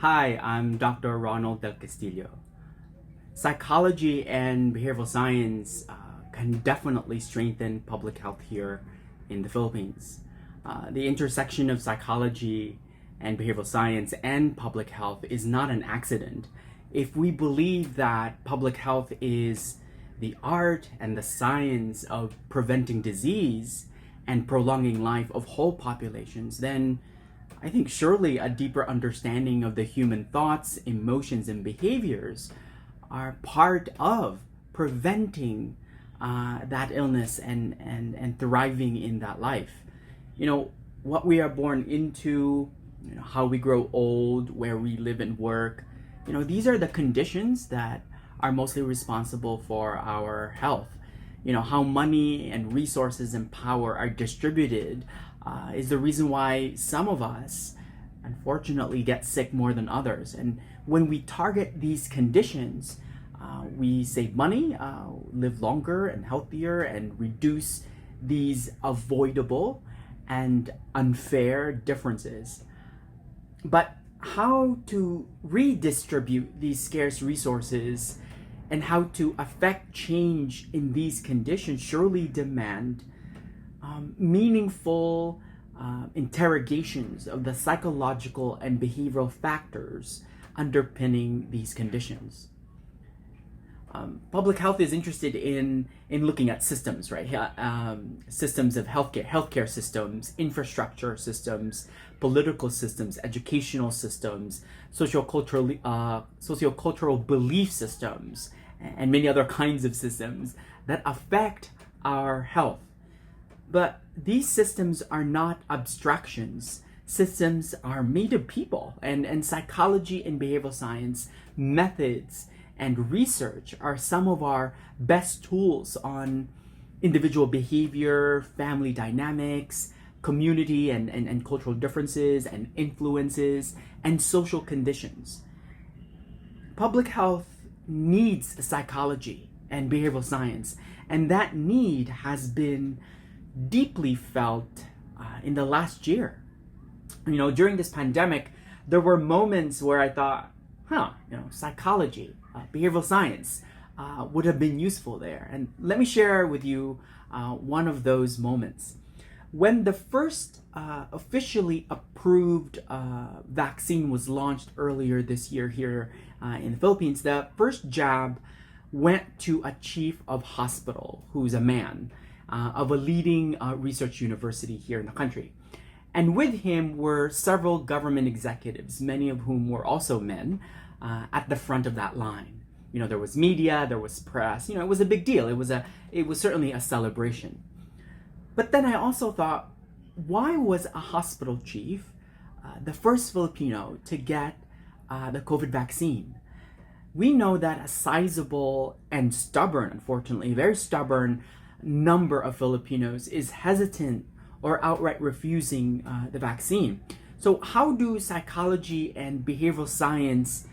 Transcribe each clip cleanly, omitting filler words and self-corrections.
Hi, I'm Dr. Ronald Del Castillo. Psychology and behavioral science can definitely strengthen public health here in the Philippines. The intersection of psychology and behavioral science and public health is not an accident. If we believe that public health is the art and the science of preventing disease and prolonging life of whole populations, then I think surely a deeper understanding of the human thoughts, emotions, and behaviors are part of preventing that illness and thriving in that life. What we are born into, how we grow old, where we live and work, these are the conditions that are mostly responsible for our health. How money and resources and power are distributed is the reason why some of us unfortunately get sick more than others. And when we target these conditions, we save money, live longer and healthier, and reduce these avoidable and unfair differences. But how to redistribute these scarce resources and how to affect change in these conditions surely demand meaningful interrogations of the psychological and behavioral factors underpinning these conditions. Public health is interested in looking at systems, right? Systems of healthcare systems, infrastructure systems, political systems, educational systems, sociocultural belief systems, and many other kinds of systems that affect our health. But these systems are not abstractions. Systems are made of people, and psychology and behavioral science methods and research are some of our best tools on individual behavior, family dynamics, community and cultural differences and influences, and social conditions. Public health needs psychology and behavioral science, and that need has been deeply felt in the last year. During this pandemic, there were moments where I thought, psychology, behavioral science would have been useful there. And let me share with you one of those moments. When the first officially approved vaccine was launched earlier this year here in the Philippines, the first jab went to a chief of hospital who's a man of a leading research university here in the country. And with him were several government executives, many of whom were also men, at the front of that line. There was media, there was press. It was a big deal. It was certainly a celebration. But then I also thought, why was a hospital chief the first Filipino to get the COVID vaccine? We know that a sizable and stubborn, unfortunately, very stubborn number of Filipinos is hesitant or outright refusing the vaccine. So how do psychology and behavioral science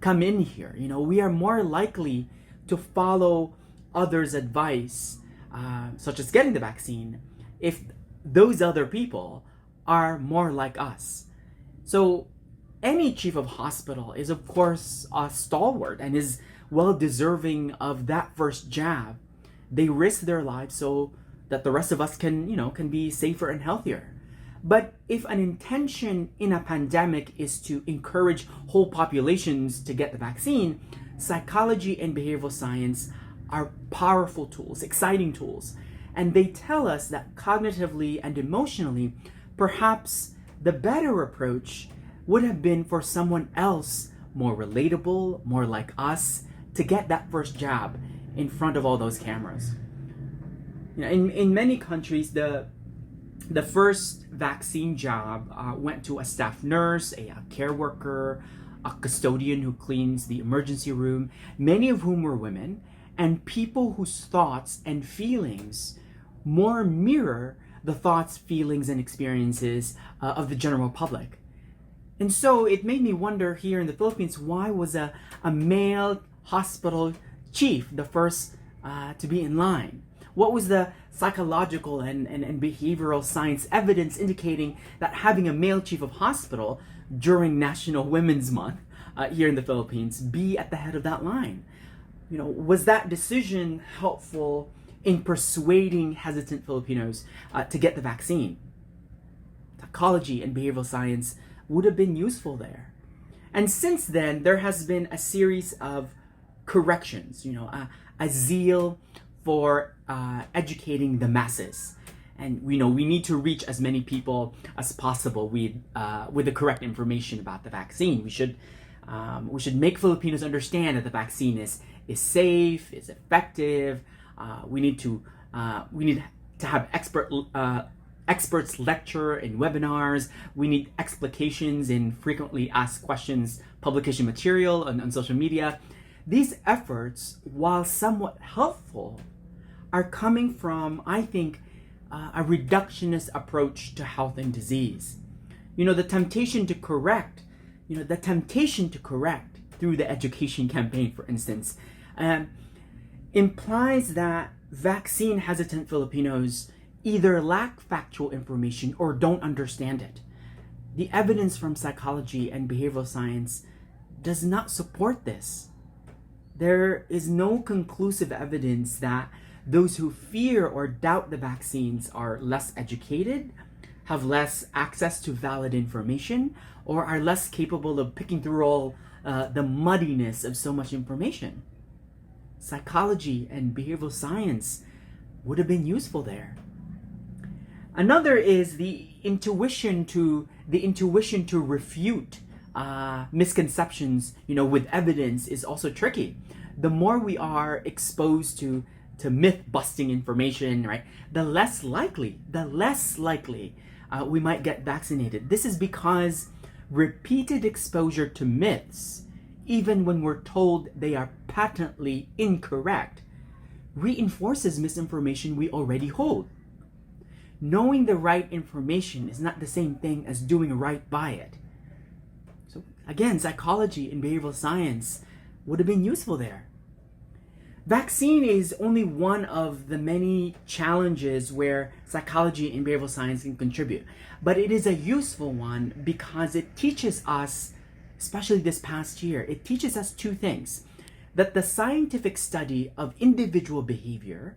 come in here? We are more likely to follow others' advice, such as getting the vaccine, if those other people are more like us. So any chief of hospital is, of course, a stalwart and is well deserving of that first jab. They risk their lives so that the rest of us can be safer and healthier. But if an intention in a pandemic is to encourage whole populations to get the vaccine, psychology and behavioral science are powerful tools, exciting tools. And they tell us that cognitively and emotionally, perhaps the better approach would have been for someone else, more relatable, more like us, to get that first jab in front of all those cameras. In many countries, the first vaccine jab went to a staff nurse, a care worker, a custodian who cleans the emergency room, many of whom were women, and people whose thoughts and feelings more mirror the thoughts, feelings, and experiences of the general public. And so it made me wonder here in the Philippines, why was a male hospital chief the first to be in line? What was the psychological and behavioral science evidence indicating that having a male chief of hospital during National Women's Month here in the Philippines be at the head of that line? Was that decision helpful in persuading hesitant Filipinos to get the vaccine? Psychology and behavioral science would have been useful there. And since then, there has been a series of corrections, a zeal for educating the masses. And we need to reach as many people as possible with the correct information about the vaccine. We should make Filipinos understand that the vaccine is safe, is effective. We need to have experts lecture in webinars. We need explications in frequently asked questions publication material on social media. These efforts, while somewhat helpful, are coming from, I think, a reductionist approach to health and disease. The temptation to correct through the education campaign, for instance, implies that vaccine hesitant Filipinos either lack factual information or don't understand it. The evidence from psychology and behavioral science does not support this. There is no conclusive evidence that those who fear or doubt the vaccines are less educated, have less access to valid information, or are less capable of picking through all the muddiness of so much information. Psychology and behavioral science would have been useful there. Another is the intuition to refute misconceptions, with evidence is also tricky. The more we are exposed to myth-busting information, right, the less likely we might get vaccinated. This is because repeated exposure to myths, even when we're told they are patently incorrect, reinforces misinformation we already hold. Knowing the right information is not the same thing as doing right by it. So again, psychology and behavioral science would have been useful there. Vaccine is only one of the many challenges where psychology and behavioral science can contribute. But it is a useful one because it teaches us, especially this past year, it teaches us two things. That the scientific study of individual behavior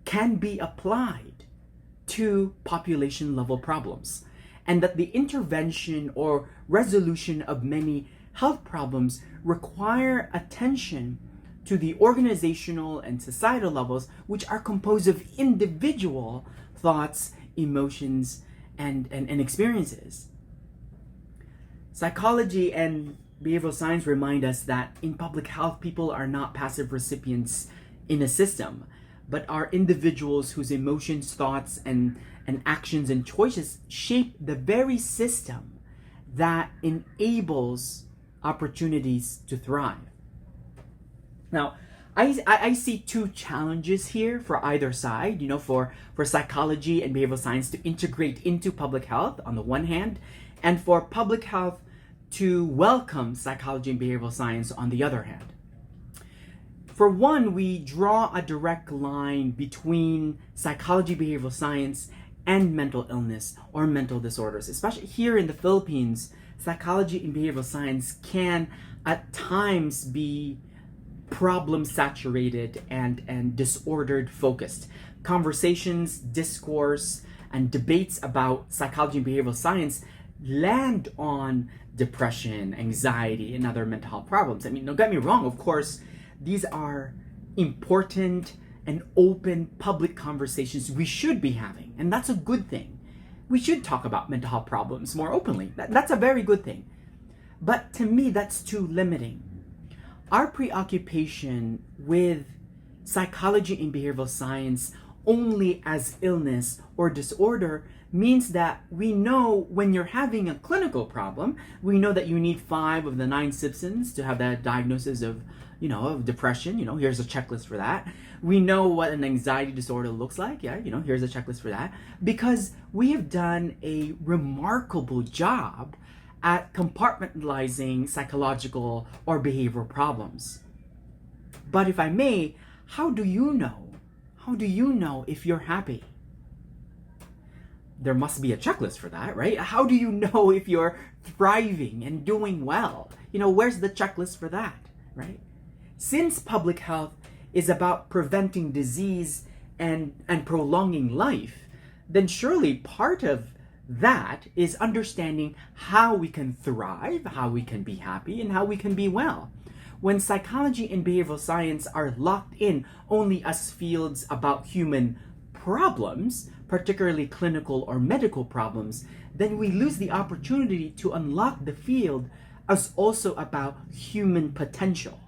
can be applied to population level problems, and that the intervention or resolution of many health problems require attention to the organizational and societal levels, which are composed of individual thoughts, emotions, and experiences. Psychology and behavioral science remind us that in public health, people are not passive recipients in a system, but are individuals whose emotions, thoughts, and actions and choices shape the very system that enables opportunities to thrive. Now, I see two challenges here for either side, for psychology and behavioral science to integrate into public health on the one hand, and for public health to welcome psychology and behavioral science on the other hand. For one, we draw a direct line between psychology, behavioral science, and mental illness or mental disorders. Especially here in the Philippines, psychology and behavioral science can at times be problem saturated and disordered focused. Conversations, discourse, and debates about psychology and behavioral science land on depression, anxiety, and other mental health problems. Don't get me wrong, of course, these are important and open public conversations we should be having, and that's a good thing. We should talk about mental health problems more openly. That's a very good thing. But to me, that's too limiting. Our preoccupation with psychology and behavioral science only as illness or disorder means that we know when you're having a clinical problem, we know that you need 5 of the 9 symptoms to have that diagnosis of depression. Here's a checklist for that. We know what an anxiety disorder looks like. Here's a checklist for that. Because we have done a remarkable job at compartmentalizing psychological or behavioral problems. But if I may, how do you know How do you know if you're happy? There must be a checklist for that, right? How do you know if you're thriving and doing well? Where's the checklist for that, right? Since public health is about preventing disease and prolonging life, then surely part of that is understanding how we can thrive, how we can be happy, and how we can be well. When psychology and behavioral science are locked in only as fields about human problems, particularly clinical or medical problems, then we lose the opportunity to unlock the field as also about human potential.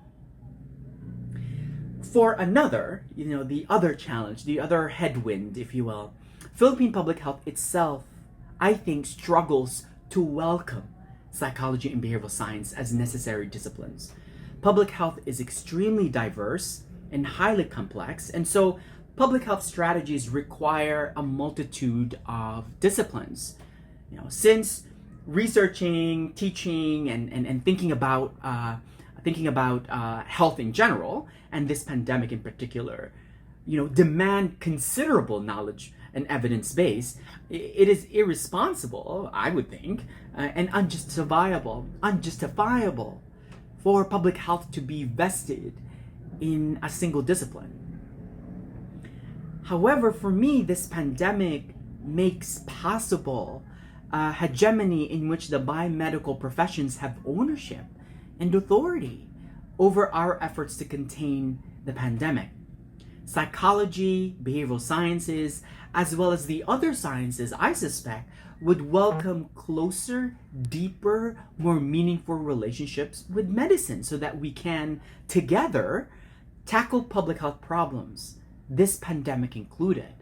For another, the other challenge, the other headwind, if you will, Philippine public health itself, I think, struggles to welcome psychology and behavioral science as necessary disciplines. Public health is extremely diverse and highly complex, and so public health strategies require a multitude of disciplines. Since researching, teaching, and thinking about health in general, and this pandemic in particular, demand considerable knowledge and evidence base, it is irresponsible, I would think, and unjustifiable for public health to be vested in a single discipline. However, for me, this pandemic makes possible a hegemony in which the biomedical professions have ownership and authority over our efforts to contain the pandemic. Psychology, behavioral sciences, as well as the other sciences, I suspect, would welcome closer, deeper, more meaningful relationships with medicine so that we can, together, tackle public health problems, this pandemic included.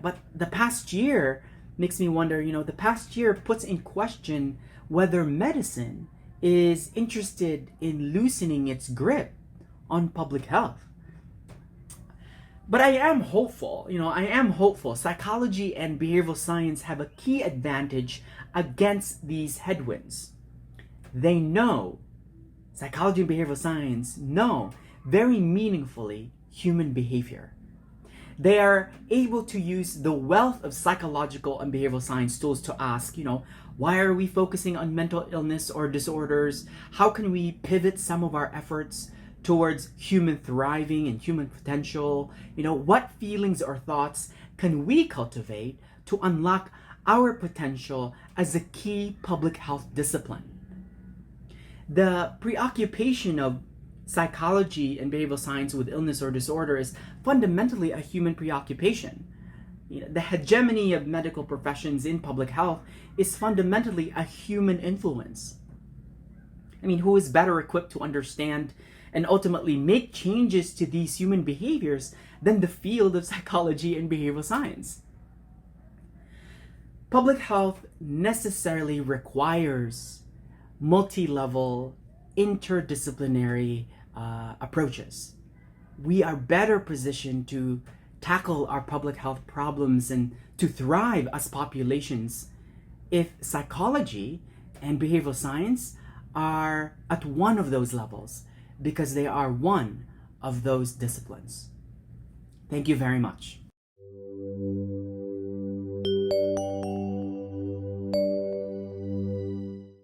But the past year makes me wonder, the past year puts in question whether medicine is interested in loosening its grip on public health. But I am hopeful, Psychology and behavioral science have a key advantage against these headwinds. They know, psychology and behavioral science know very meaningfully human behavior. They are able to use the wealth of psychological and behavioral science tools to ask, why are we focusing on mental illness or disorders? How can we pivot some of our efforts towards human thriving and human potential? What feelings or thoughts can we cultivate to unlock our potential as a key public health discipline? The preoccupation of psychology and behavioral science with illness or disorder is fundamentally a human preoccupation. The hegemony of medical professions in public health is fundamentally a human influence. Who is better equipped to understand and ultimately make changes to these human behaviors than the field of psychology and behavioral science? Public health necessarily requires multi-level, interdisciplinary approaches. We are better positioned to tackle our public health problems and to thrive as populations if psychology and behavioral science are at one of those levels, because they are one of those disciplines. Thank you very much.